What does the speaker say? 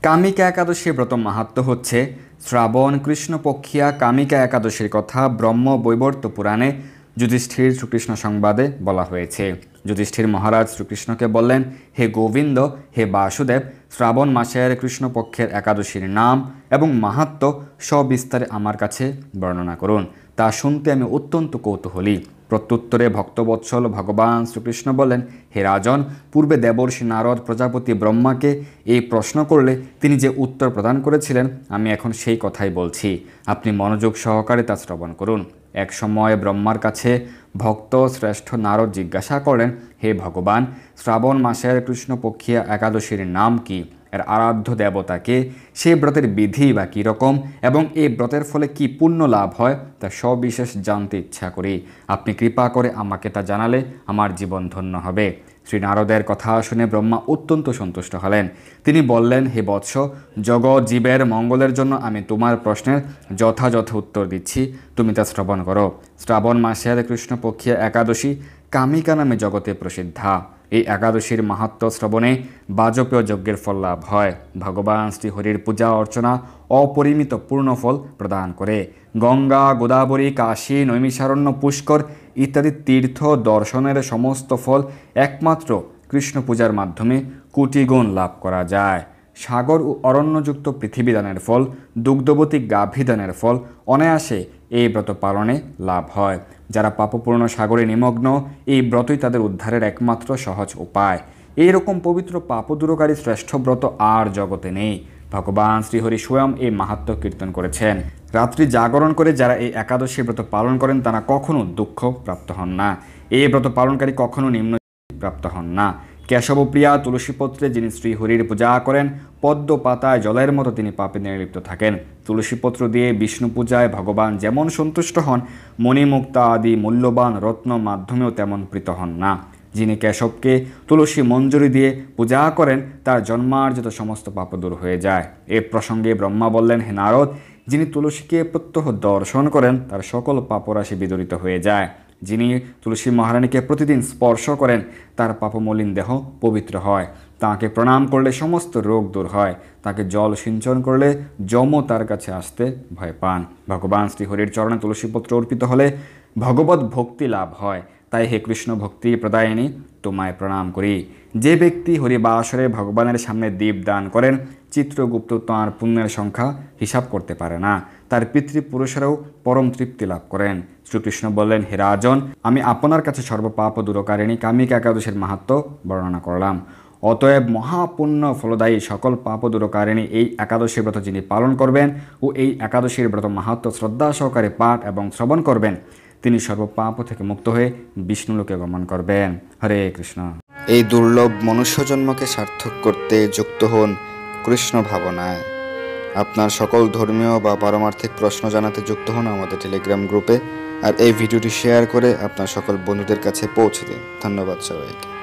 কামিকা একাদশী ব্রত মাহাত্ম্য হচ্ছে শ্রাবণ কৃষ্ণপক্ষিয়া কামিকা একাদশীর কথা ব্রহ্ম বৈবর্ত পুরাণে যুধিষ্ঠির শ্রীকৃষ্ণ সংবাদে বলা হয়েছে। যুধিষ্ঠির মহারাজ শ্রীকৃষ্ণকে বললেন, হে গোবিন্দ, হে বাসুদেব, শ্রাবণ মাসের কৃষ্ণপক্ষের একাদশীর নাম এবং মাহাত্ম্য সবিস্তারে আমার কাছে বর্ণনা করুন। তা শুনতে আমি অত্যন্ত কৌতূহলী। প্রত্যুত্তরে ভক্তবৎসল ভগবান শ্রীকৃষ্ণ বললেন, হে রাজন, পূর্বে দেবর্ষি নারদ প্রজাপতি ব্রহ্মাকে এই প্রশ্ন করলে তিনি যে উত্তর প্রদান করেছিলেন, আমি এখন সেই কথাই বলছি। আপনি মনোযোগ সহকারে তা শ্রবণ করুন। এক সময় ব্রহ্মার কাছে ভক্ত শ্রেষ্ঠ নারদ জিজ্ঞাসা করলেন, হে ভগবান, শ্রাবণ মাসের কৃষ্ণপক্ষিয়া একাদশীর নাম কি, এর আরাধ্য দেবতাকে, সেই ব্রতের বিধি বা কীরকম এবং এই ব্রতের ফলে কি পুণ্য লাভ হয় তা সবিশেষ জানতে ইচ্ছা করি। আপনি কৃপা করে আমাকে তা জানালে আমার জীবন ধন্য হবে। শ্রী নারদের কথা শুনে ব্রহ্মা অত্যন্ত সন্তুষ্ট হলেন। তিনি বললেন, হে বৎস, জগৎ জীবের মঙ্গলের জন্য আমি তোমার প্রশ্নের যথাযথ উত্তর দিচ্ছি, তুমি তা শ্রবণ করো। শ্রাবণ মাসের কৃষ্ণপক্ষীয় একাদশী কামিকা নামে জগতে প্রসিদ্ধা। এই একাদশীর মাহাত্ম্য শ্রবণে বাজপেয় যজ্ঞের ফল লাভ হয়। ভগবান শ্রীহরির পূজা অর্চনা অপরিমিত পূর্ণফল প্রদান করে। গঙ্গা, গোদাবরী, কাশী, নৈমিষারণ্য, পুষ্কর ইত্যাদি তীর্থ দর্শনের সমস্ত ফল একমাত্র কৃষ্ণ পূজার মাধ্যমে কোটিগুণ লাভ করা যায়। সাগর ও অরণ্যযুক্ত পৃথিবীদানের ফল, দুগ্ধবতী গাভীদানের ফল অনায়াসে এই ব্রত পালনে লাভ হয়। যারা পাপপূর্ণ সাগরে নিমগ্ন, এই ব্রতই তাদের উদ্ধারের একমাত্র সহজ উপায়। এইরকম পবিত্র পাপদূরকারী শ্রেষ্ঠ ব্রত আর জগতে নেই। ভগবান শ্রীহরি স্বয়ং এই মাহাত্ম্য কীর্তন করেছেন। রাত্রি জাগরণ করে যারা এই একাদশী ব্রত পালন করেন তারা কখনো দুঃখ প্রাপ্ত হন না। এই ব্রত পালনকারী কখনো নিম্ন প্রাপ্ত হন না। কেশবপ্রিয়া তুলসীপত্রে যিনি শ্রীহরির পূজা করেন, পদ্ম পাতায় জলের মতো তিনি পাপে নির্লিপ্ত থাকেন। তুলসীপত্র দিয়ে বিষ্ণু পূজায় ভগবান যেমন সন্তুষ্ট হন, মণিমুক্তা আদি মূল্যবান রত্ন মাধ্যমেও তেমন প্রীত হন না। যিনি কেশবকে তুলসী মঞ্জরি দিয়ে পূজা করেন তার জন্মার্জিত সমস্ত পাপ দূর হয়ে যায়। এ প্রসঙ্গে ব্রহ্মা বললেন, হে নারদ, যিনি তুলসীকে প্রত্যহ দর্শন করেন তার সকল পাপরাশি বিদরিত হয়ে যায়। যিনি তুলসী মহারানীকে প্রতিদিন স্পর্শ করেন তার পাপমলিন দেহ পবিত্র হয়। তাকে প্রণাম করলে সমস্ত রোগ দূর হয়। তাকে জল সিঞ্চন করলে যমও তার কাছে আসতে ভয় পান। ভগবান শ্রীহরির চরণে তুলসীপত্র অর্পিত হলে ভগবত ভক্তি লাভ হয়। তাই হে কৃষ্ণ ভক্তি প্রদায়িনী, তোমায় প্রণাম করি। যে ব্যক্তি হরিবাসরে ভগবানের সামনে দীপ দান করেন, চিত্রগুপ্ত তাঁর পুণ্যের সংখ্যা হিসাব করতে পারে না। তার পিতৃপুরুষেরাও পরম তৃপ্তি লাভ করেন। শ্রীকৃষ্ণ বললেন, হে রাজন, আমি আপনার কাছে সর্বপাপ দূরকারিণী কামিকা একাদশীর মাহাত্ম্য বর্ণনা করলাম। অতএব মহাপুণ্য ফলদায়ী সকল পাপ দূরকারিণী এই একাদশী ব্রত যিনি পালন করবেন ও এই একাদশীর ব্রত মাহাত্ম্য শ্রদ্ধা সহকারে পাঠ এবং শ্রবণ করবেন, তিনি সর্বপাপ থেকে মুক্ত হয়ে বিষ্ণুলোকে গমন করবেন। হরে কৃষ্ণ। এই দুর্লভ মনুষ্য জন্মকে সার্থক করতে যুক্ত হন কৃষ্ণ ভাবনায়। আপনার সকল ধর্মীয় বা পারমার্থিক প্রশ্ন জানাতে যুক্ত হন আমাদের টেলিগ্রাম গ্রুপে। আর এই ভিডিওটি শেয়ার করে আপনার সকল বন্ধুদের কাছে পৌঁছে দিন। ধন্যবাদ সবাইকে।